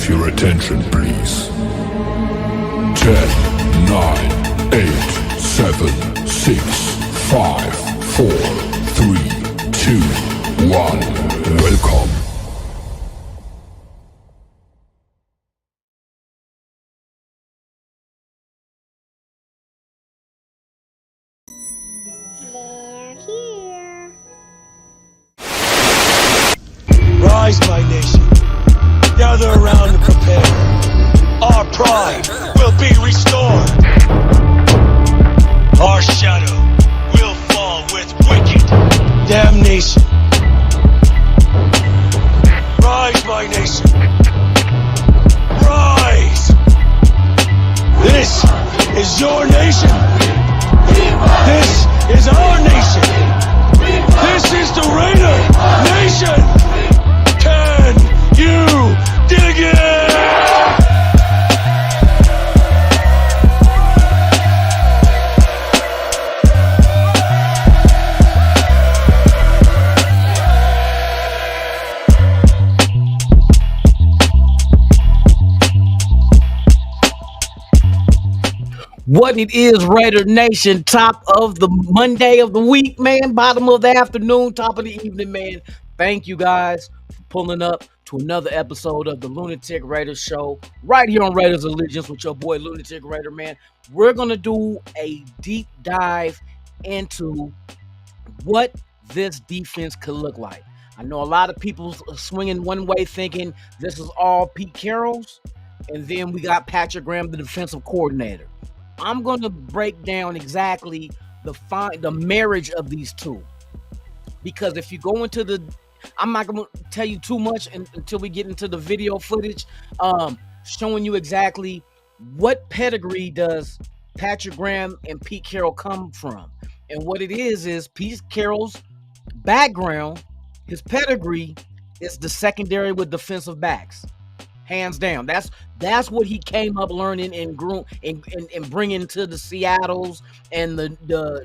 have your attention, please? 10, 9, 8, 7, 6, 5, 4, 3, 2, 1. Welcome. They're here. Rise, my nation. Gather around and prepare. Our pride will be restored. Our shadow will fall with wicked damnation. Rise, my nation. Rise. This is your nation. This is our nation. This is the Raider Nation. Can you dig it? What it is, Raider Nation, top of the Monday of the week, man, bottom of the afternoon, top of the evening, man. Thank you guys for pulling up to another episode of the Lunatic Raider Show right here on Raiders Allegiance with your boy Lunatic Raider, man. We're going to do a deep dive into what this defense could look like. I know a lot of people swinging one way thinking this is all Pete Carroll's, and then we got Patrick Graham, the defensive coordinator. I'm going to break down exactly the marriage of these two, because if you go into I'm not going to tell you too much until we get into the video footage, showing you exactly what pedigree does Patrick Graham and Pete Carroll come from. And what it is Pete Carroll's background, his pedigree is the secondary with defensive backs. Hands down, that's what he came up learning and grew and bringing to the Seattles and the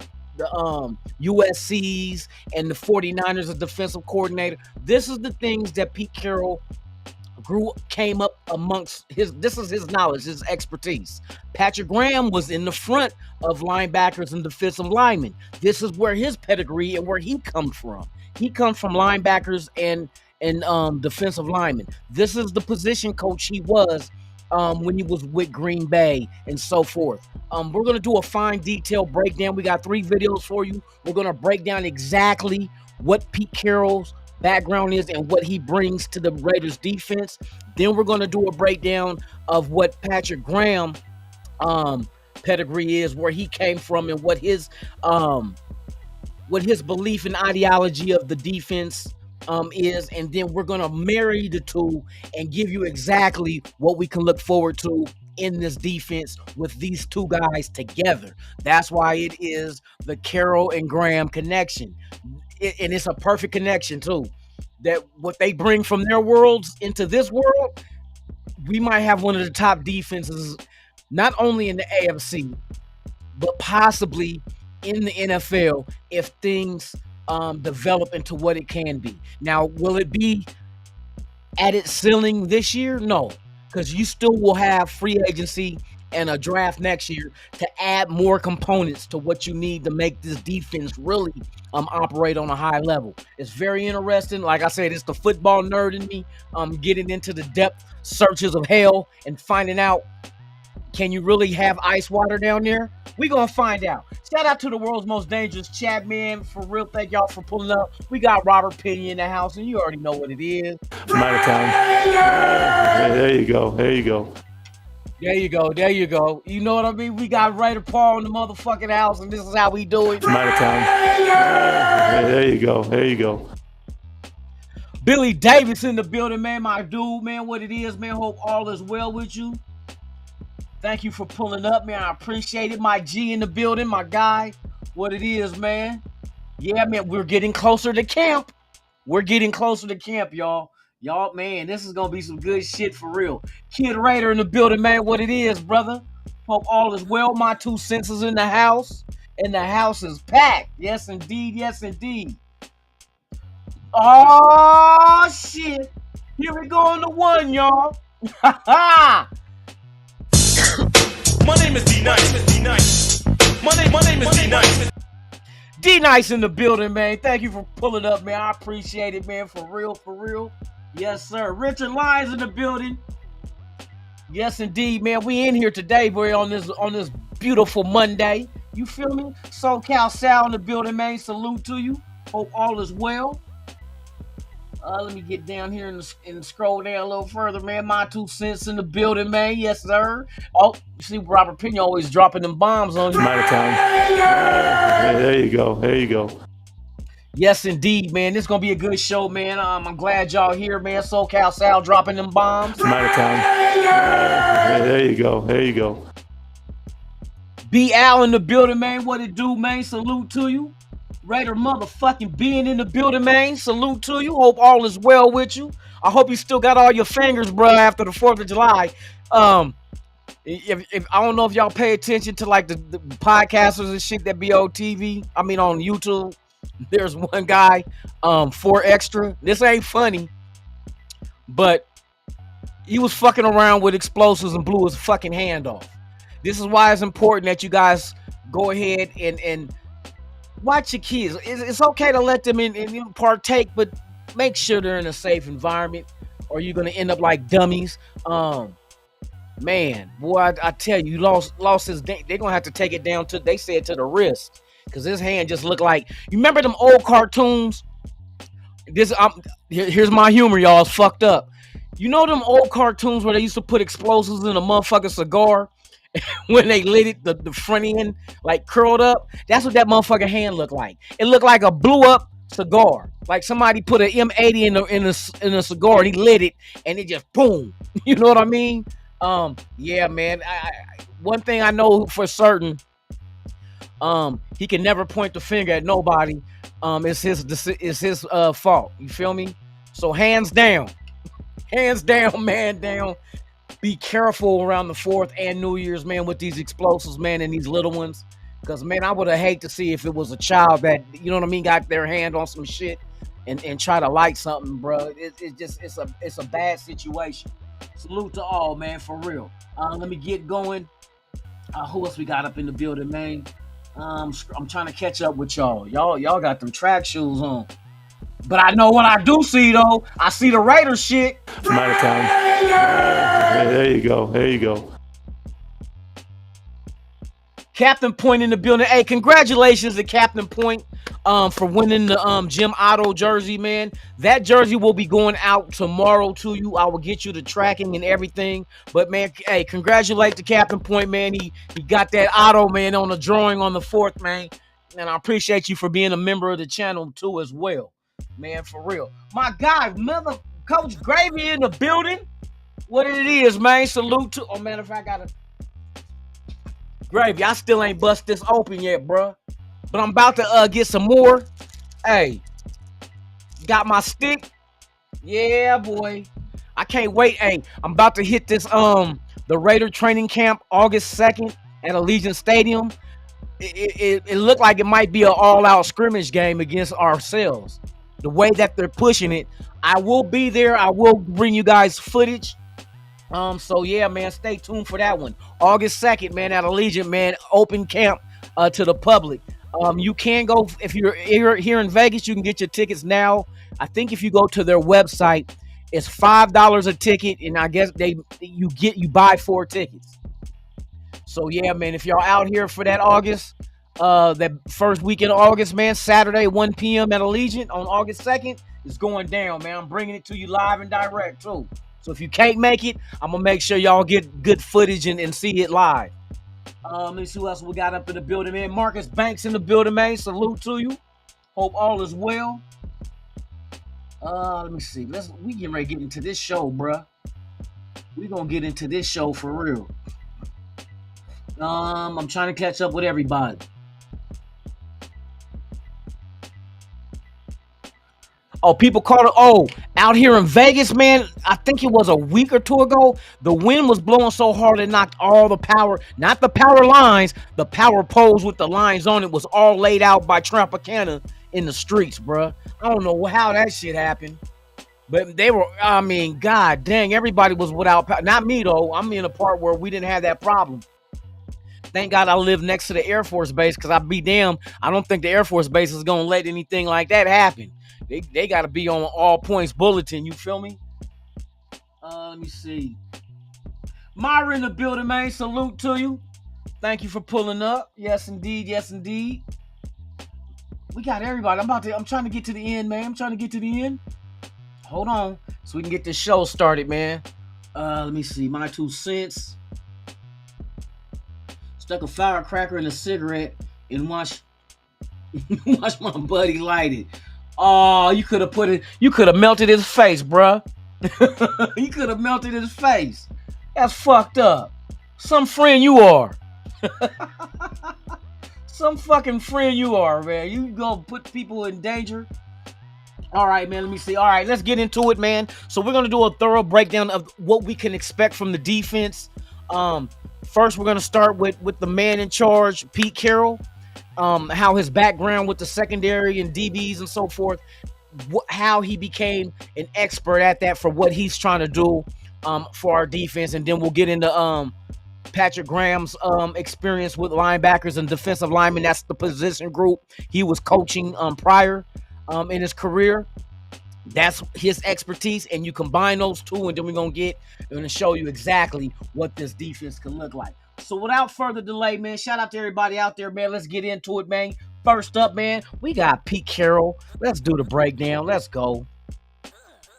USCs and the 49ers as defensive coordinator. This is the things that Pete Carroll came up amongst this is his knowledge, his expertise. Patrick Graham was in the front of linebackers and defensive linemen. This is where his pedigree and where he comes from. He comes from linebackers and defensive linemen. This is the position coach he was when he was with Green Bay and so forth. We're going to do a fine detailed breakdown. We got 3 videos for you. We're going to break down exactly what Pete Carroll's background is and what he brings to the Raiders defense. Then we're going to do a breakdown of what Patrick Graham pedigree is, where he came from, and what his belief and ideology of the defense is, and then we're gonna marry the two and give you exactly what we can look forward to in this defense with these two guys together. That's why it is the Carroll and Graham connection, and it's a perfect connection too. That what they bring from their worlds into this world, we might have one of the top defenses, not only in the AFC, but possibly in the NFL if things develop into what it can be. Now, will it be at its ceiling this year? No, because you still will have free agency and a draft next year to add more components to what you need to make this defense really operate on a high level. It's very interesting. Like I said, it's the football nerd in me getting into the depth searches of hell and finding out, can you really have ice water down there? We're going to find out. Shout out to the world's most dangerous chat, man. For real, thank y'all for pulling up. We got Robert Penny in the house, and you already know what it is. I'm out of town. There you go. There you go. You know what I mean? We got Raider Paul in the motherfucking house, and this is how we do it. I'm out of town. There you go. Billy Davis in the building, man. My dude, man. What it is, man. Hope all is well with you. Thank you for pulling up, man. I appreciate it. My G in the building, my guy. What it is, man. Yeah, man, we're getting closer to camp. Y'all. Y'all, man, this is going to be some good shit for real. Kid Raider in the building, man. What it is, brother. Hope all is well. My 2 cents is in the house. And the house is packed. Yes, indeed. Yes, indeed. Oh, shit. Here we go on the one, y'all. My name is D-Nice. My name is D-Nice. D-Nice in the building, man. Thank you for pulling up, man. I appreciate it, man. For real, for real. Yes, sir. Richard Lyons in the building. Yes, indeed, man. We in here today, boy, on this beautiful Monday. You feel me? SoCal Sal in the building, man. Salute to you. Hope all is well. Let me get down here and scroll down a little further, man. My 2 cents in the building, man. Yes, sir. Oh, you see, Robert Pena always dropping them bombs on you. Matter time. There you go. There you go. Yes, indeed, man. This is gonna be a good show, man. I'm glad y'all here, man. SoCal Sal dropping them bombs. Matter time. There you go. There you go. B Al in the building, man. What it do, man? Salute to you. Raider motherfucking being in the building, man. Salute to you. Hope all is well with you. I hope you still got all your fingers, bro, after the 4th of July. If I don't know if y'all pay attention to like the podcasters and shit that be on TV. I mean on YouTube. There's one guy, 4 Extra. This ain't funny, but he was fucking around with explosives and blew his fucking hand off. This is why it's important that you guys go ahead and watch your kids. It's okay to let them in and partake, but make sure they're in a safe environment, or you're gonna end up like dummies. Man, boy, I tell you, lost his. They're gonna have to take it down to. They said to the wrist, because his hand just looked like. You remember them old cartoons? Here's my humor, y'all. It's fucked up. You know them old cartoons where they used to put explosives in a motherfucking cigar? When they lit it, the front end like curled up. That's what that motherfucking hand looked like. It looked like a blew up cigar. Like somebody put an M80 in a cigar and he lit it and it just boom. You know what I mean? Yeah, man. One thing I know for certain, he can never point the finger at nobody. It's his fault. You feel me? So hands down, man down. Be careful around the 4th and New Year's, man, with these explosives, man, and these little ones. Because, man, I would have hate to see if it was a child that, you know what I mean, got their hand on some shit and try to light something, bro. It's a bad situation. Salute to all, man, for real. Let me get going. Who else we got up in the building, man? I'm trying to catch up with y'all. Y'all got them track shoes on. But I know what I do see, though. I see the Raiders shit. Matter time. There you go. There you go. Captain Point in the building. Hey, congratulations to Captain Point for winning the Jim Otto jersey, man. That jersey will be going out tomorrow to you. I will get you the tracking and everything. But, man, hey, congratulate to Captain Point, man. He got that Otto, man, on the drawing on the 4th, man. And I appreciate you for being a member of the channel, too, as well. Man, for real. My guy, mother Coach Gravy in the building. What it is, man. Salute to. Oh, man, if I gotta. Gravy, I still ain't bust this open yet, bro. But I'm about to get some more. Hey, got my stick. Yeah, boy. I can't wait. Hey, I'm about to hit this the Raider training camp August 2nd at Allegiant Stadium. It looked like it might be an all-out scrimmage game against ourselves. The way that they're pushing it, I will be there. I will bring you guys footage. So yeah, man, stay tuned for that one. August 2nd, man, at Allegiant, man, open camp to the public. You can go if you're here in Vegas. You can get your tickets now. I think if you go to their website, it's $5 a ticket, and I guess you buy 4 tickets. So yeah, man, if y'all out here for that August. That first week in August, man, Saturday, 1 p.m. at Allegiant on August 2nd is going down, man. I'm bringing it to you live and direct, too. So if you can't make it, I'm going to make sure y'all get good footage and see it live. Let me see who else we got up in the building, man. Marcus Banks in the building, man. Salute to you. Hope all is well. Let me see. We getting ready to get into this show, bruh. We going to get into this show for real. I'm trying to catch up with everybody. Oh, people called it. Oh, out here in Vegas, man, I think it was a week or 2 ago. The wind was blowing so hard it knocked all the power, not the power lines, the power poles with the lines on it was all laid out by Tropicana in the streets, bruh. I don't know how that shit happened. But they were, I mean, god dang, everybody was without power. Not me though. I'm in a part where we didn't have that problem. Thank God I live next to the Air Force Base, because I'd be damn. I don't think the Air Force Base is gonna let anything like that happen. They gotta be on all points bulletin, you feel me? Let me see. Myra in the building, man. Salute to you. Thank you for pulling up. Yes, indeed. Yes, indeed. We got everybody. I'm trying to get to the end, man. I'm trying to get to the end. Hold on, so we can get this show started, man. Let me see. My 2 cents. Stuck a firecracker in a cigarette and watch my buddy light it. Oh, you could have put it. You could have melted his face, bruh. You could have melted his face. That's fucked up. Some friend you are. Some fucking friend you are, man. You gonna put people in danger. All right, man, let me see. All right, let's get into it, man. So we're going to do a thorough breakdown of what we can expect from the defense. First, we're going to start with the man in charge, Pete Carroll, how his background with the secondary and DBs and so forth, how he became an expert at that for what he's trying to do for our defense. And then we'll get into Patrick Graham's experience with linebackers and defensive linemen. That's the position group he was coaching prior in his career. That's his expertise, and you combine those two, and then we're going to show you exactly what this defense can look like. So without further delay, man, shout out to everybody out there, man. Let's get into it, man. First up, man, we got Pete Carroll. Let's do the breakdown. Let's go.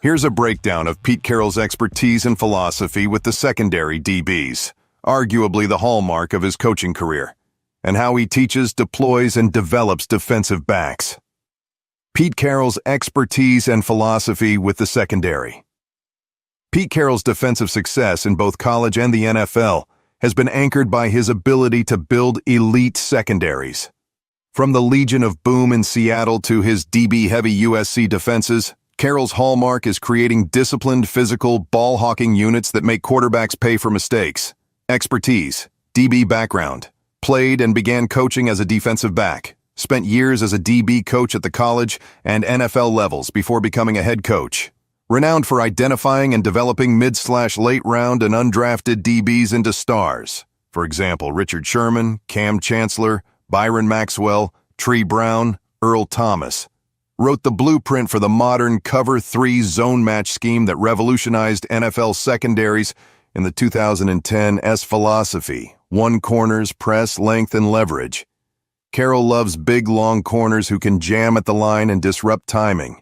Here's a breakdown of Pete Carroll's expertise and philosophy with the secondary DBs, arguably the hallmark of his coaching career, and how he teaches, deploys, and develops defensive backs. Pete Carroll's expertise and philosophy with the secondary. Pete Carroll's defensive success in both college and the NFL has been anchored by his ability to build elite secondaries. From the Legion of Boom in Seattle to his DB-heavy USC defenses, Carroll's hallmark is creating disciplined, physical, ball-hawking units that make quarterbacks pay for mistakes. Expertise, DB background, played and began coaching as a defensive back. Spent years as a DB coach at the college and NFL levels before becoming a head coach. Renowned for identifying and developing mid/late round and undrafted DBs into stars. For example, Richard Sherman, Cam Chancellor, Byron Maxwell, Tree Brown, Earl Thomas. Wrote the blueprint for the modern Cover 3 zone match scheme that revolutionized NFL secondaries in the 2010 S philosophy: 1 corners, press, length, and leverage. Carroll loves big, long corners who can jam at the line and disrupt timing.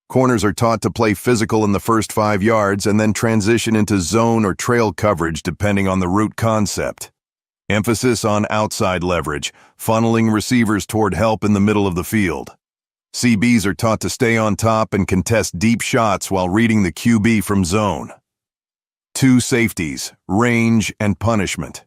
Corners are taught to play physical in the first 5 yards and then transition into zone or trail coverage depending on the route concept. Emphasis on outside leverage, funneling receivers toward help in the middle of the field. CBs are taught to stay on top and contest deep shots while reading the QB from zone. 2 safeties, range and punishment.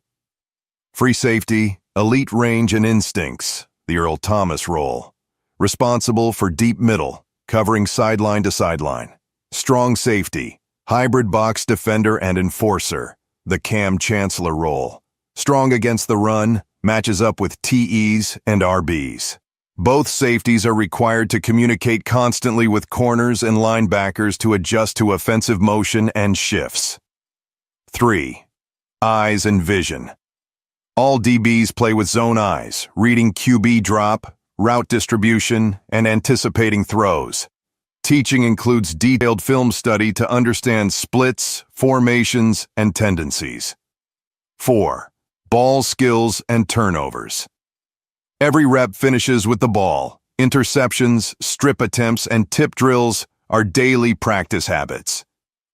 Free safety, elite range and instincts, the Earl Thomas role. Responsible for deep middle, covering sideline to sideline. Strong safety, hybrid box defender and enforcer, the Cam Chancellor role. Strong against the run, matches up with TEs and RBs. Both safeties are required to communicate constantly with corners and linebackers to adjust to offensive motion and shifts. 3. Eyes and vision. All DBs play with zone eyes, reading QB drop, route distribution, and anticipating throws. Teaching includes detailed film study to understand splits, formations, and tendencies. 4. Ball skills and turnovers. Every rep finishes with the ball. Interceptions, strip attempts, and tip drills are daily practice habits.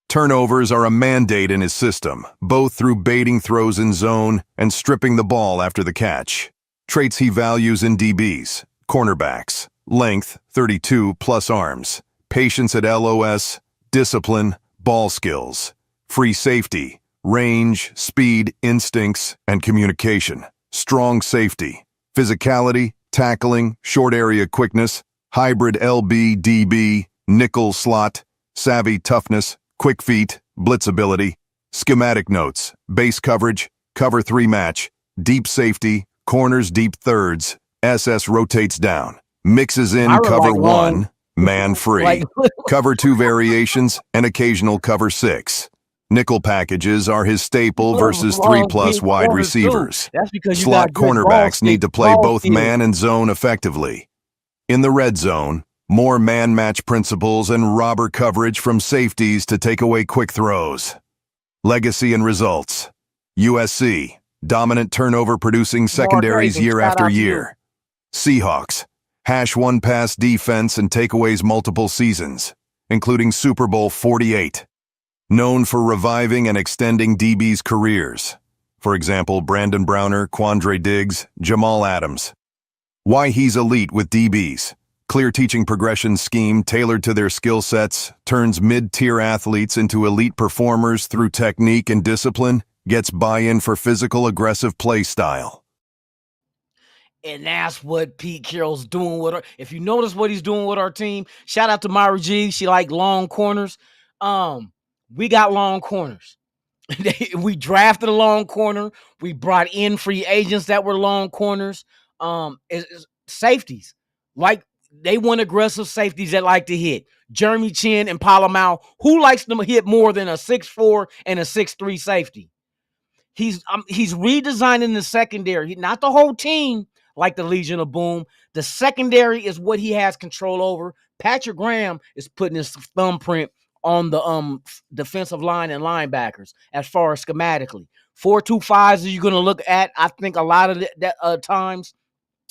Turnovers are a mandate in his system, both through baiting throws in zone and stripping the ball after the catch. Traits he values in DBs: cornerbacks, length, 32 plus arms, patience at LOS, discipline, ball skills, free safety, range, speed, instincts, and communication, strong safety, physicality, tackling, short area quickness, hybrid LB, DB, nickel slot, savvy toughness, quick feet, blitz ability, schematic notes, base coverage, cover 3 match, deep safety, corners deep thirds, SS rotates down, mixes in Myra cover like 1, long. Man-free, Like, cover 2 variations, and occasional cover 6. Nickel packages are his staple versus 3+ wide receivers. that's because you Slot got good ball cornerbacks need to play ball both skills. man and zone effectively. In the red zone, more man-match principles and robber coverage from safeties to take away quick throws. Legacy and results. USC, dominant turnover-producing secondaries Nathan, year shout after out to you. year. Seahawks, hash one-pass defense and takeaways multiple seasons, including Super Bowl 48. Known for reviving and extending DBs' careers. For example, Brandon Browner, Quandre Diggs, Jamal Adams. Why he's elite with DBs. Clear teaching progression scheme tailored to their skill sets, turns mid-tier athletes into elite performers through technique and discipline, gets buy-in for physical, aggressive play style. And that's what Pete Carroll's doing with her. If you notice what he's doing with our team, shout out to Myra G. She like long corners. We got long corners. We drafted a long corner. We brought in free agents that were long corners. Safeties. Like, they want aggressive safeties that like to hit. Jeremy Chin and Palomau. Who likes them to hit more than a 6'4" and a 6'3" safety? He's redesigning the secondary, not the whole team like the Legion of Boom. The secondary is what he has control over. Patrick Graham is putting his thumbprint on the defensive line and linebackers as far as schematically. 4-2-5s you're going to look at. I think a lot of times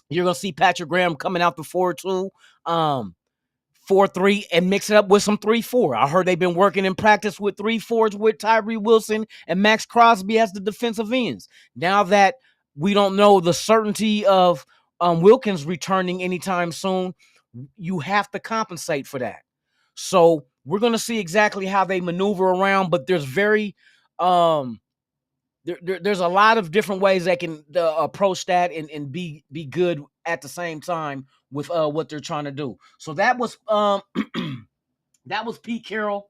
you're going to see Patrick Graham coming out the 4-2. 4-3 and mix it up with some 3-4. I heard they've been working in practice with 3-4s with Tyree Wilson and Max Crosby as the defensive ends. Now that we don't know the certainty of Wilkins returning anytime soon, you have to compensate for that. So we're going to see exactly how they maneuver around, but there's there's a lot of different ways they can approach that and be good at the same time with what they're trying to do. So that was that was Pete Carroll,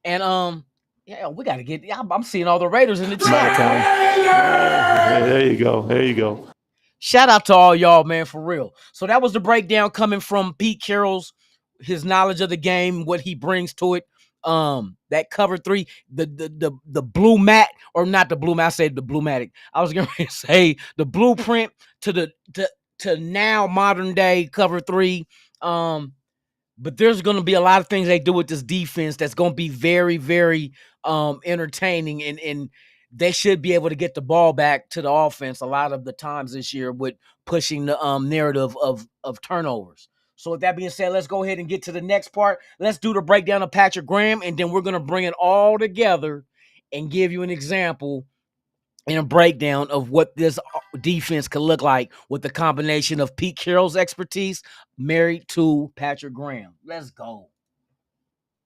and yeah, we got to get. I'm seeing all the Raiders in the chat. There you go. There you go. Shout out to all y'all, man, for real. So that was the breakdown coming from Pete Carroll's, his knowledge of the game, what he brings to it. That cover 3, the blue mat, or not the blue mat, I said the Bluematic. I was gonna say the blueprint to now modern day cover 3. But there's gonna be a lot of things they do with this defense that's gonna be very, very entertaining, and they should be able to get the ball back to the offense a lot of the times this year with pushing the narrative of turnovers. So with that being said, let's go ahead and get to the next part. Let's do the breakdown of Patrick Graham, and then we're going to bring it all together and give you an example and a breakdown of what this defense could look like with the combination of Pete Carroll's expertise married to Patrick Graham. Let's go.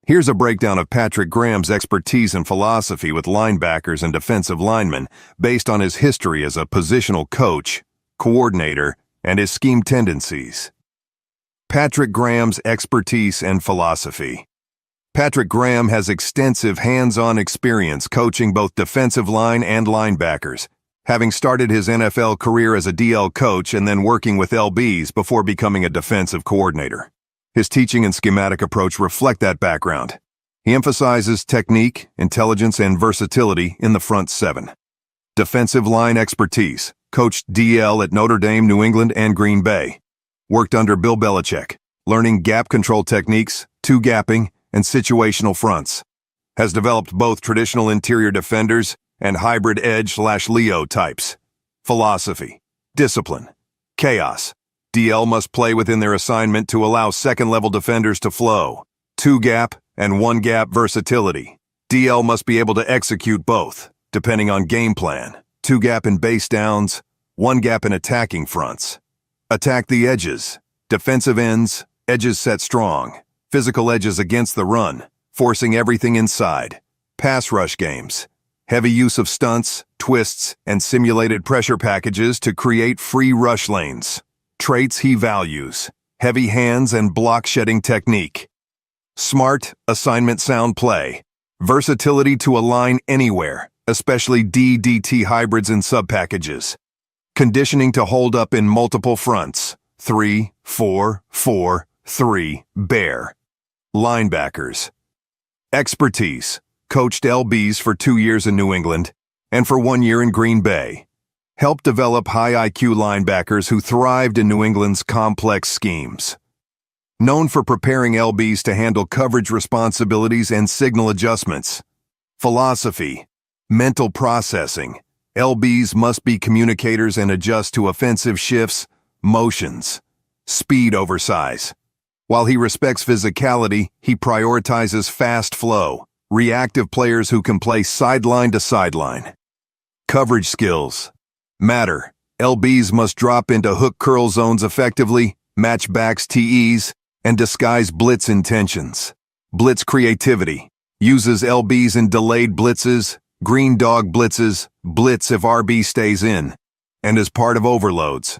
Here's a breakdown of Patrick Graham's expertise and philosophy with linebackers and defensive linemen based on his history as a positional coach, coordinator, and his scheme tendencies. Patrick Graham's expertise and philosophy. Patrick Graham has extensive hands-on experience coaching both defensive line and linebackers, having started his NFL career as a DL coach and then working with LBs before becoming a defensive coordinator. His teaching and schematic approach reflect that background. He emphasizes technique, intelligence, and versatility in the front 7. Defensive line expertise. Coached DL at Notre Dame, New England, and Green Bay. Worked under Bill Belichick, learning gap control techniques, two-gapping, and situational fronts. Has developed both traditional interior defenders and hybrid edge/Leo types. Philosophy. Discipline. Chaos. DL must play within their assignment to allow second-level defenders to flow. Two-gap and one-gap versatility. DL must be able to execute both, depending on game plan. Two-gap in base downs, one-gap in attacking fronts. Attack the edges. Defensive ends, edges set strong. Physical edges against the run, forcing everything inside. Pass rush games. Heavy use of stunts, twists, and simulated pressure packages to create free rush lanes. Traits he values. Heavy hands and block-shedding technique. Smart, assignment-sound play. Versatility to align anywhere, especially DDT hybrids and sub-packages. Conditioning to hold up in multiple fronts. 3, 4, 4, 3, bear. Linebackers. Expertise. Coached LBs for 2 years in New England and for 1 year in Green Bay. Helped develop high IQ linebackers who thrived in New England's complex schemes. Known for preparing LBs to handle coverage responsibilities and signal adjustments. Philosophy. Mental processing. LBs must be communicators and adjust to offensive shifts, motions. Speed over size. While he respects physicality, he prioritizes fast flow, reactive players who can play sideline to sideline. Coverage skills. Matter. LBs must drop into hook curl zones effectively, match backs TEs, and disguise blitz intentions. Blitz creativity. Uses LBs in delayed blitzes, green dog blitzes, blitz if RB stays in, and is part of overloads.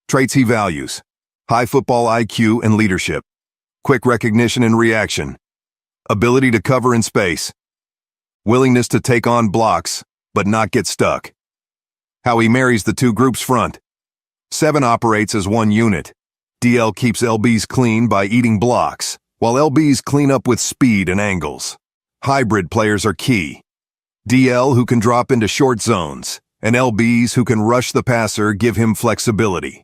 Traits he values. High football IQ and leadership. Quick recognition and reaction. Ability to cover in space. Willingness to take on blocks, but not get stuck. How he marries the two groups front. 7 operates as one unit. DL keeps LBs clean by eating blocks, while LBs clean up with speed and angles. Hybrid players are key. DL who can drop into short zones, and LBs who can rush the passer give him flexibility.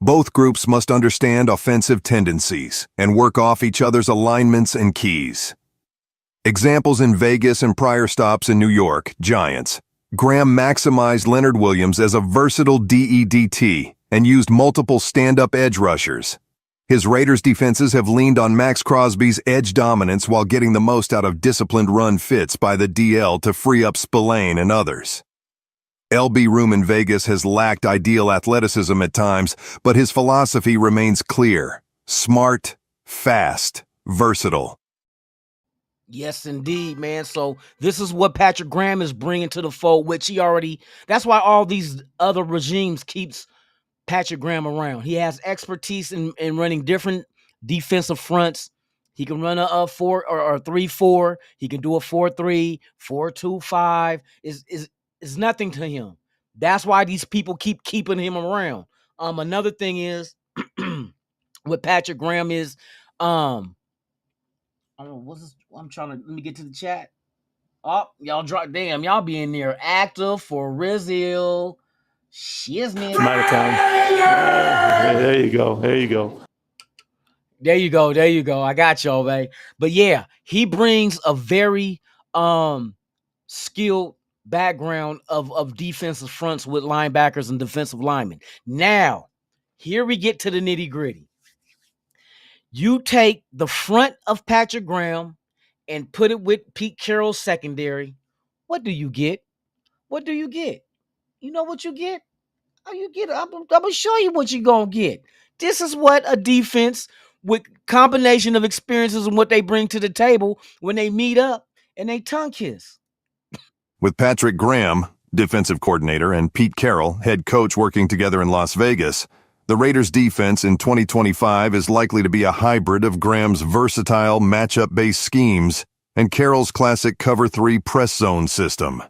Both groups must understand offensive tendencies and work off each other's alignments and keys. Examples in Vegas and prior stops in New York, Giants. Graham maximized Leonard Williams as a versatile DEDT and used multiple stand-up edge rushers. His Raiders defenses have leaned on Max Crosby's edge dominance while getting the most out of disciplined run fits by the DL to free up Spillane and others. LB room in Vegas has lacked ideal athleticism at times, but his philosophy remains clear, smart, fast, versatile. Yes, indeed, man. So this is what Patrick Graham is bringing to the fold, which he already, that's why all these other regimes keeps Patrick Graham around. He has expertise in running different defensive fronts. He can run a 4 or 3-4. He can do a 4-3, 4-2-5. Is nothing to him. That's why these people keep keeping him around. Another thing is with Patrick Graham is I don't know what's this, I'm trying to let me get to the chat. Oh, y'all drop damn, y'all be in there active for Rizil. Shiznit. I'm out of time. Yeah, there you go. There you go. There you go. There you go. I got y'all, babe. But yeah, he brings a very skilled background of defensive fronts with linebackers and defensive linemen. Now, here we get to the nitty-gritty. You take the front of Patrick Graham and put it with Pete Carroll's secondary. What do you get? What do you get? You know what you get? Oh, you get. I'm gonna show you what you're gonna get. This is what a defense with combination of experiences and what they bring to the table when they meet up and they tongue kiss. With Patrick Graham, defensive coordinator, and Pete Carroll, head coach, working together in Las Vegas, the Raiders' defense in 2025 is likely to be a hybrid of Graham's versatile matchup-based schemes and Carroll's classic cover 3 press zone system.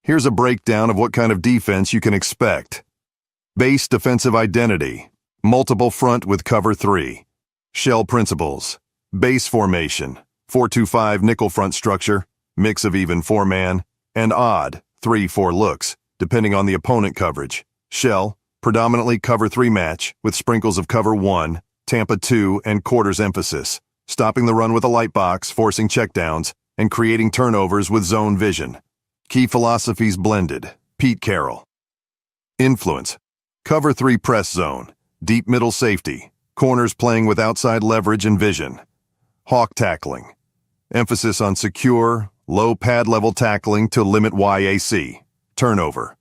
Here's a breakdown of what kind of defense you can expect. Base defensive identity, multiple front with cover 3. Shell principles, base formation, 4-2-5 nickel front structure, mix of even 4-man, and odd 3-4 looks, depending on the opponent coverage. Shell, predominantly cover 3 match with sprinkles of cover 1, Tampa 2, and quarters emphasis, stopping the run with a light box, forcing checkdowns, and creating turnovers with zone vision. Key philosophies blended. Pete Carroll. Influence. Cover 3 press zone, deep middle safety, corners playing with outside leverage and vision. Hawk tackling. Emphasis on secure, low pad level tackling to limit YAC. Turnover.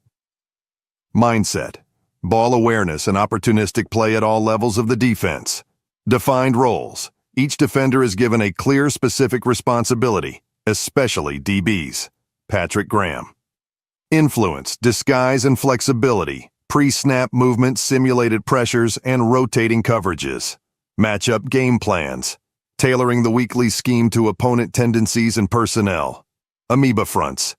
Mindset. Ball awareness and opportunistic play at all levels of the defense. Defined roles. Each defender is given a clear, specific responsibility, especially DBs. Patrick Graham. Influence, disguise, and flexibility. Pre-snap movement, simulated pressures, and rotating coverages. Matchup game plans. Tailoring the weekly scheme to opponent tendencies and personnel. Amoeba fronts.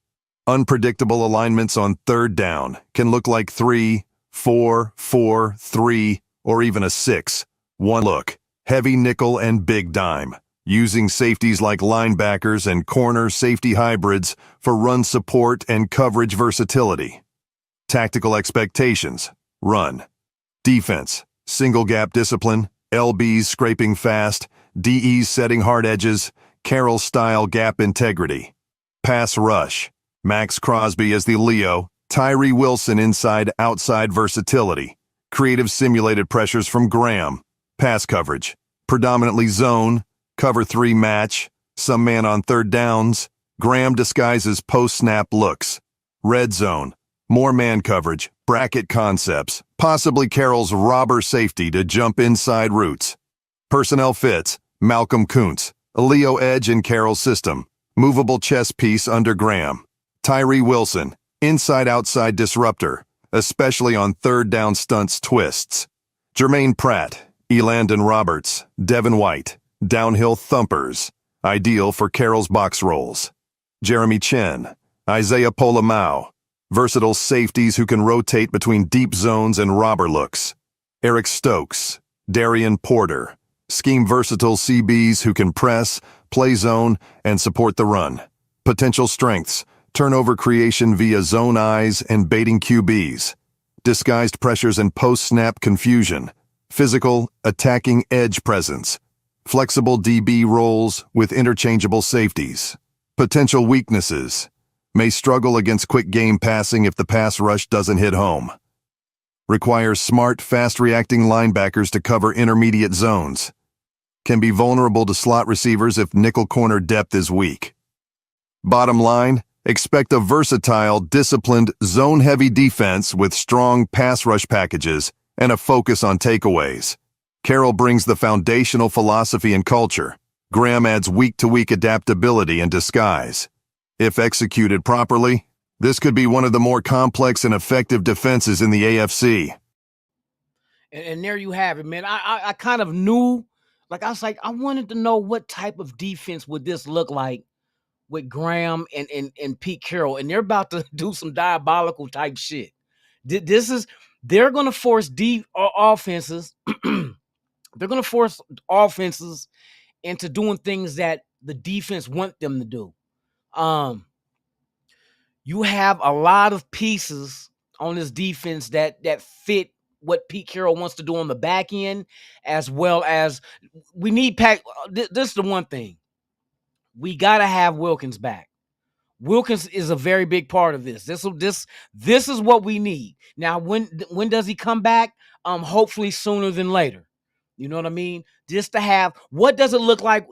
Unpredictable alignments on third down can look like 3, 4, 4, 3, or even a 6. One look, heavy nickel and big dime. using safeties like linebackers and corner safety hybrids for run support and coverage versatility. Tactical expectations, run. Defense, single gap discipline, LBs scraping fast, DEs setting hard edges, Carroll-style gap integrity. Pass rush, Max Crosby as the Leo, Tyree Wilson inside-outside versatility. Creative simulated pressures from Graham. Pass coverage, predominantly zone, cover 3 match, some man on third downs. Graham disguises post-snap looks. Red zone, more man coverage, bracket concepts, possibly Carroll's robber safety to jump inside routes. Personnel fits, Malcolm Kuntz, a Leo edge in Carroll's system, movable chess piece under Graham. Tyree Wilson, inside-outside disruptor, especially on third down stunts twists. Jermaine Pratt, Elandon Roberts, Devin White, downhill thumpers, ideal for Carroll's box rolls. Jeremy Chen, Isaiah Polamau, versatile safeties who can rotate between deep zones and robber looks. Eric Stokes, Darian Porter, scheme versatile CBs who can press, play zone, and support the run. Potential strengths, turnover creation via zone eyes and baiting QBs. Disguised pressures and post-snap confusion. Physical, attacking edge presence. Flexible DB roles with interchangeable safeties. Potential weaknesses. May struggle against quick game passing if the pass rush doesn't hit home. Requires smart, fast-reacting linebackers to cover intermediate zones. Can be vulnerable to slot receivers if nickel corner depth is weak. Bottom line, expect a versatile, disciplined, zone-heavy defense with strong pass rush packages and a focus on takeaways. Carroll brings the foundational philosophy and culture. Graham adds week-to-week adaptability and disguise. If executed properly, this could be one of the more complex and effective defenses in the AFC. And there you have it, man. I kind of knew, like, I was like, I wanted to know what type of defense would this look like with Graham and Pete Carroll. And they're about to do some diabolical type shit. They're going to force offenses. They're going to force offenses into doing things that the defense want them to do. You have a lot of pieces on this defense that fit what Pete Carroll wants to do on the back end, as well as we need this is the one thing. We got to have Wilkins back. Wilkins is a very big part of this. This is what we need. Now, when does he come back? Hopefully sooner than later. You know what I mean? Just to have, what does it look like?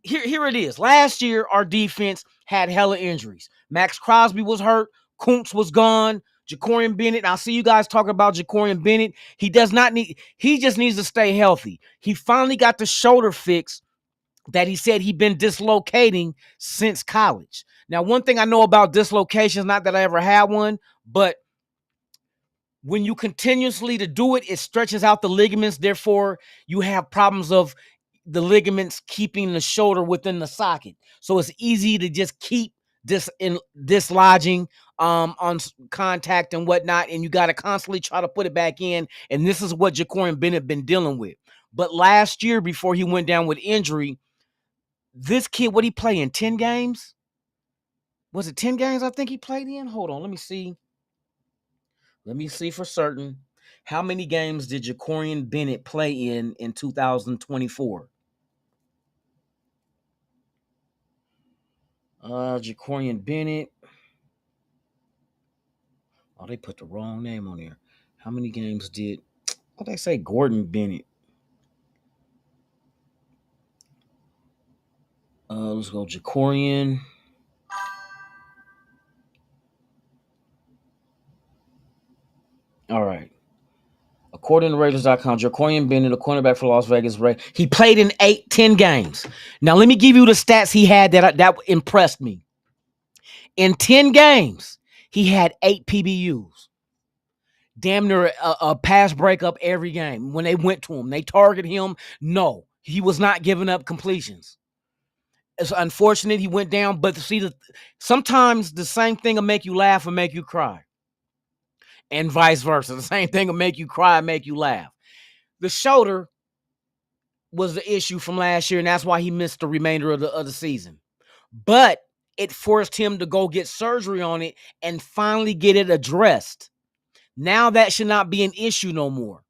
Here it is. Last year, our defense had hella injuries. Max Crosby was hurt. Kuntz was gone. Jacorian Bennett. I'll see you guys talking about Jacorian Bennett. He just needs to stay healthy. He finally got the shoulder fix that he said he'd been dislocating since college. Now, one thing I know about dislocations, not that I ever had one, but when you continuously to do it, it stretches out the ligaments. Therefore, you have problems of the ligaments keeping the shoulder within the socket. So it's easy to just keep dislodging on contact and whatnot, and you got to constantly try to put it back in. And this is what Jacorian Bennett been dealing with. But last year, before he went down with injury, this kid, what he played in 10 games? Was it 10 games I think he played in? Hold on, let me see. Let me see for certain. How many games did Jacorian Bennett play in 2024? Jacorian Bennett. Oh, they put the wrong name on there. How many games did, what they say, Gordon Bennett? Let's go Jacorian. All right. According to Raiders.com, Jacorian Bennett, a cornerback for Las Vegas Raiders, he played in 10 games. Now, let me give you the stats he had that impressed me. In 10 games, he had 8 PBUs. Damn near a pass breakup every game. When they went to him, they targeted him. No, he was not giving up completions. It's unfortunate he went down, but see, sometimes the same thing will make you laugh and make you cry. And vice versa. The same thing will make you cry and make you laugh. The shoulder, was the issue from last year, and that's why he missed the remainder of the season. But it forced him to go get surgery on it and finally get it addressed. Now that should not be an issue no more.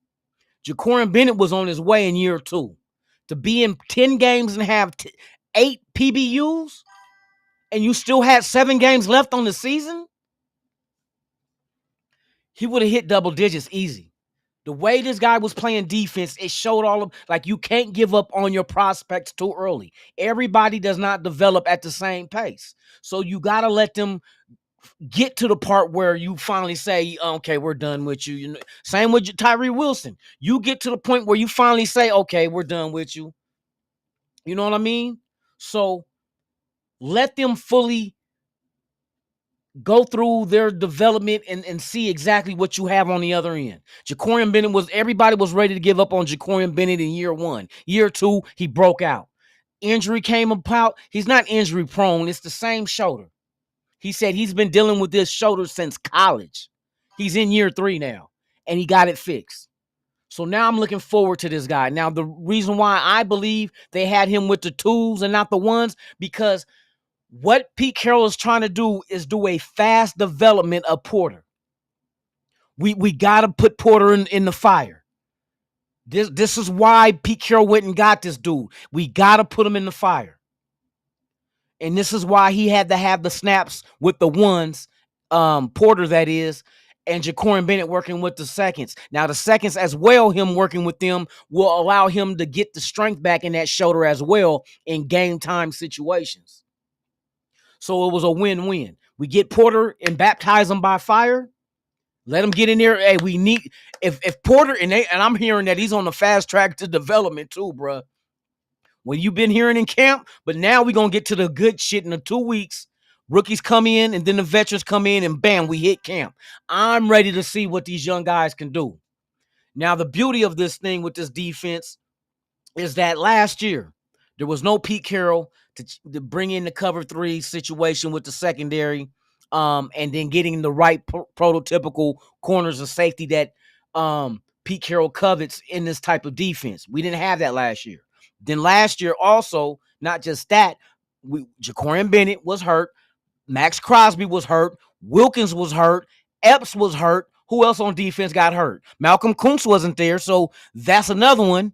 Jacorin Bennett was on his way in year 2 to be in 10 games and have 8 PBUs, and you still had 7 games left on the season. He would have hit double digits easy. The way this guy was playing defense, it showed all of, like, you can't give up on your prospects too early. Everybody does not develop at the same pace. So you got to let them get to the part where you finally say, okay, we're done with you. Same with Tyree Wilson. You get to the point where you finally say, okay, we're done with you. You know what I mean? So let them fully go through their development and see exactly what you have on the other end. Jacorin Bennett everybody was ready to give up on Jacorin Bennett in year 1. Year 2, he broke out. Injury came about. He's not injury prone. It's the same shoulder. He said he's been dealing with this shoulder since college. He's in year 3 now, and he got it fixed. So now I'm looking forward to this guy. Now, the reason why I believe they had him with the 2s and not the 1s, because what Pete Carroll is trying to do is do a fast development of Porter. We got to put Porter in the fire. This is why Pete Carroll went and got this dude. We got to put him in the fire. And this is why he had to have the snaps with the 1s, Porter that is, and Jacorin Bennett working with the 2nds. Now, the 2nds as well, him working with them will allow him to get the strength back in that shoulder as well in game time situations. So it was a win-win. We get Porter and baptize him by fire. Let him get in there. Hey, we need if Porter and I'm hearing that he's on the fast track to development too, bro. Well, you've been hearing in camp, but now we're gonna get to the good shit in the 2 weeks. Rookies come in and then the veterans come in and bam, we hit camp. I'm ready to see what these young guys can do. Now, the beauty of this thing with this defense is that last year there was no Pete Carroll to bring in the cover 3 situation with the secondary, and then getting the right prototypical corners of safety that Pete Carroll covets in this type of defense. We didn't have that last year. Then last year also, not just that, Jacorin Bennett was hurt, Max Crosby was hurt, Wilkins was hurt, Epps was hurt. Who else on defense got hurt? Malcolm Kuntz wasn't there, so that's another one.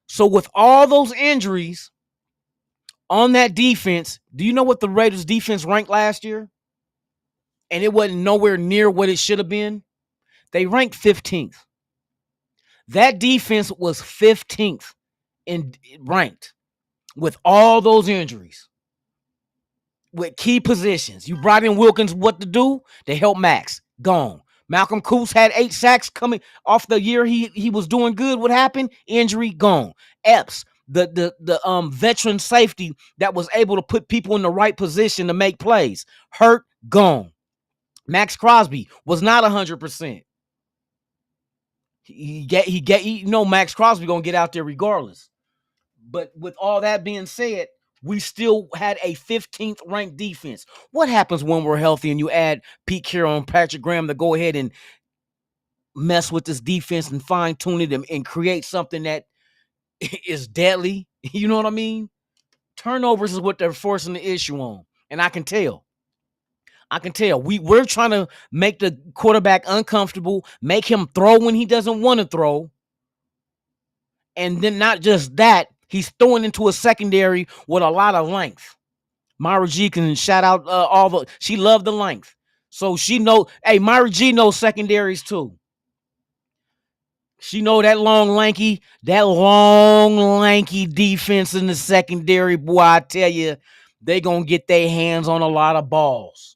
So with all those injuries on that defense, do you know what the Raiders defense ranked last year? And it wasn't nowhere near what it should have been. They ranked 15th. That defense was 15th in ranked with all those injuries. With key positions. You brought in Wilkins, what to do? To help Max. Gone. Malcolm Kuntz had 8 sacks coming off the year he was doing good. What happened? Injury, gone. Epps, the veteran safety that was able to put people in the right position to make plays. Hurt, gone. Max Crosby was not 100%. Max Crosby gonna get out there regardless. But with all that being said, we still had a 15th ranked defense. What happens when we're healthy and you add Pete Carroll and Patrick Graham to go ahead and mess with this defense and fine tune it and create something that is deadly? You know what I mean? Turnovers is what they're forcing the issue on. And I can tell. We're trying to make the quarterback uncomfortable, make him throw when he doesn't want to throw. And then not just that, he's throwing into a secondary with a lot of length. Myra G can shout out she loved the length. So she Myra G knows secondaries too. She know that long, lanky defense in the secondary, boy, I tell you, they gonna get their hands on a lot of balls.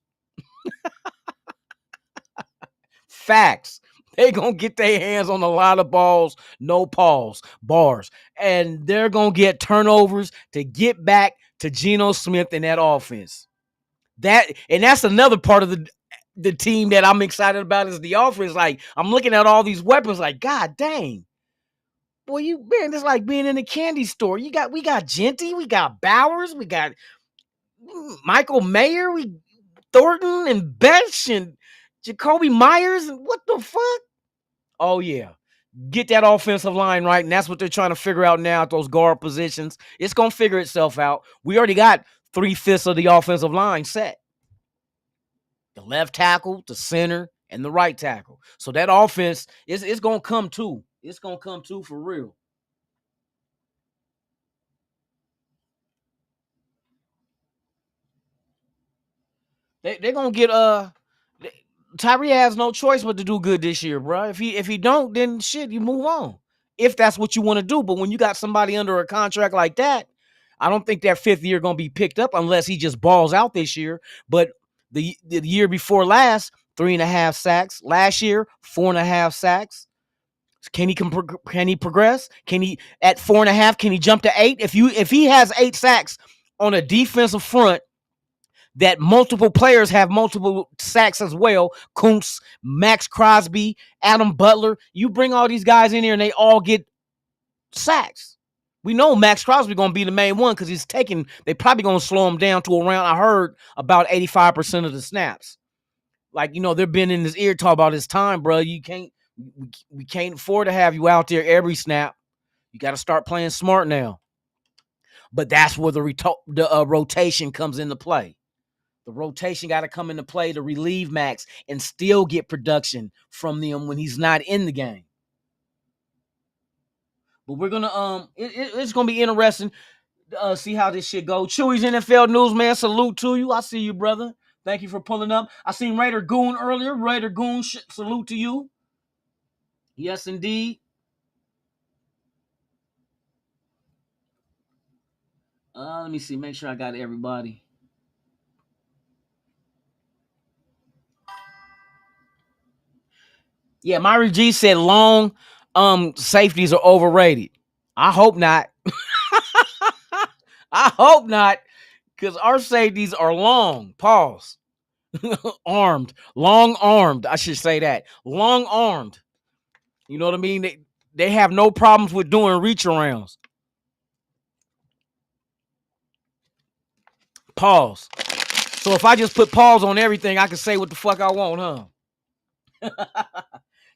Facts. They gonna get their hands on a lot of balls, no bars. And they're gonna get turnovers to get back to Geno Smith in that offense. That's another part of the team that I'm excited about is the offense. Like, I'm looking at all these weapons like, God dang. Boy, it's like being in a candy store. We got Genty, we got Bowers, we got Michael Mayer, Thornton and Betch and Jacoby Myers, and what the fuck? Oh yeah, Get that offensive line right, and that's what they're trying to figure out now at those guard positions. It's gonna figure itself out. We already got 3/5 of the offensive line set. The left tackle, the center, and the right tackle. So that offense is gonna come too. It's gonna come too for real. They're gonna get Tyree has no choice but to do good this year, bro. If he don't, then shit, you move on. If that's what you want to do. But when you got somebody under a contract like that, I don't think that fifth year gonna be picked up unless he just balls out this year. But the year before last, 3.5 sacks. Last year, 4.5 sacks. Can he progress? Can he at 4.5? Can he jump to 8? If he has 8 sacks on a defensive front that multiple players have multiple sacks as well, Kuntz, Max Crosby, Adam Butler, you bring all these guys in here and they all get sacks. We know Max Crosby going to be the main one because they probably going to slow him down to around, I heard, about 85% of the snaps. Like, they've been in his ear talk about his time, bro. We can't afford to have you out there every snap. You got to start playing smart now. But that's where the rotation comes into play. The rotation got to come into play to relieve Max and still get production from them when he's not in the game. But we're gonna it's gonna be interesting to see how this shit goes. Chewy's NFL News, man. Salute to you. I see you, brother. Thank you for pulling up. I seen Raider Goon earlier. Raider Goon, salute to you. Yes, indeed. Let me see. Make sure I got everybody. Yeah, Myri G said long safeties are overrated. I hope not. I hope not, because our safeties are long. Pause. Armed. Long armed. I should say that. Long armed. You know what I mean? They have no problems with doing reach arounds. Pause. So if I just put pause on everything, I can say what the fuck I want, huh?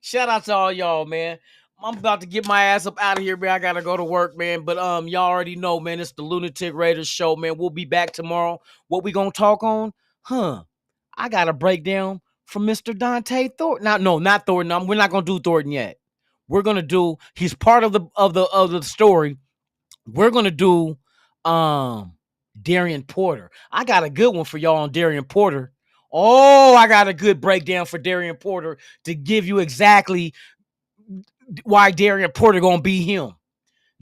Shout out to all y'all, man. I'm about to get my ass up out of here, man. I gotta go to work, man. But y'all already know, man. It's the Lunatic Raiders show, man. We'll be back tomorrow. What we gonna talk on? I got a breakdown from Mr. Dante Thornton. No, not Thornton. We're not gonna do Thornton yet. We're gonna do. He's part of the story. We're gonna do Darian Porter. I got a good one for y'all on Darian Porter. Oh, I got a good breakdown for Darian Porter to give you exactly why Darian Porter gonna be him.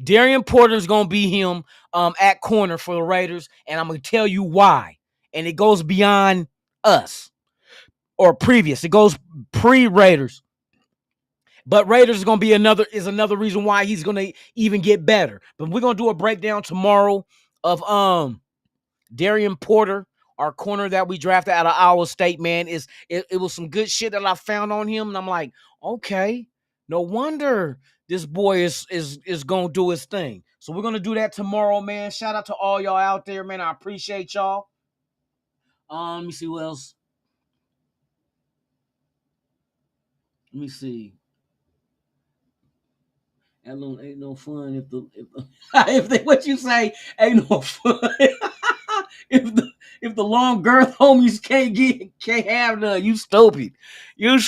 Darian Porter's gonna be him at corner for the Raiders, and I'm gonna tell you why. And it goes beyond us or previous. It goes pre-Raiders. But Raiders is gonna be another reason why he's gonna even get better. But we're gonna do a breakdown tomorrow of Darian Porter, our corner that we drafted out of Iowa State, man. It was some good shit that I found on him, and I'm like, okay, no wonder this boy is gonna do his thing. So we're gonna do that tomorrow, man. Shout out to all y'all out there, man. I appreciate y'all. Let me see what else. Let me see. That ain't no fun if they what you say ain't no fun. if the long girth homies can't have none, you stupid. You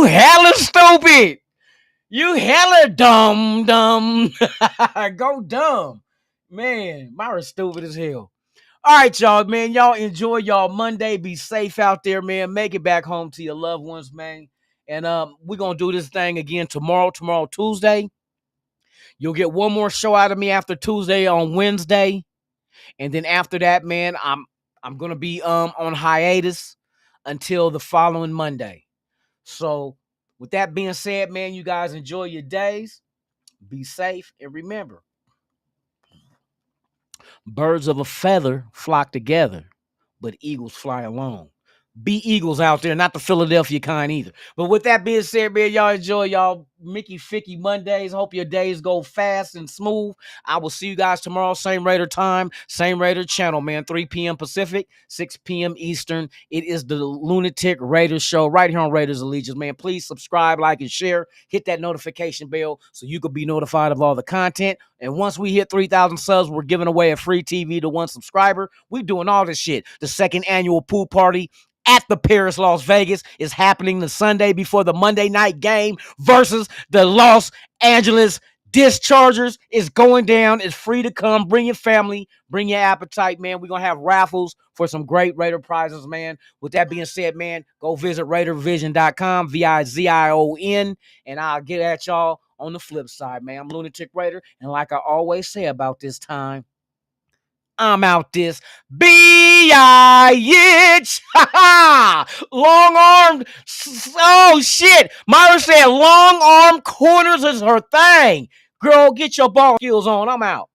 hella stupid. You hella dumb. Go dumb. Man, Myra's stupid as hell. All right, y'all, man. Y'all enjoy y'all Monday. Be safe out there, man. Make it back home to your loved ones, man. And we're going to do this thing again tomorrow, Tuesday. You'll get one more show out of me after Tuesday on Wednesday. And then after that, man, I'm going to be on hiatus until the following Monday. So with that being said, man, you guys enjoy your days. Be safe. And remember, birds of a feather flock together, but eagles fly alone. Be eagles out there, not the Philadelphia kind either. But with that being said, man, y'all enjoy y'all Mickey Ficky Mondays. Hope your days go fast and smooth. I will see you guys tomorrow. Same Raider time, same Raider channel, man. 3 p.m. Pacific, 6 p.m. Eastern. It is the Lunatic Raiders show right here on Raiders Allegiance, man. Please subscribe, like, and share. Hit that notification bell so you can be notified of all the content. And once we hit 3,000 subs, we're giving away a free TV to one subscriber. We're doing all this shit. The second annual pool party at the Paris, Las Vegas is happening the Sunday before the Monday night game versus the Los Angeles Dischargers. Is going down. It's free to come. Bring your family. Bring your appetite, man. We're going to have raffles for some great Raider prizes, man. With that being said, man, go visit RAIDERVISION.com, VIZION, and I'll get at y'all on the flip side, man. I'm Lunatic Raider, and like I always say about this time, I'm out this bitch. Long armed. Oh, shit. Myra said long arm corners is her thing. Girl, get your ball skills on. I'm out.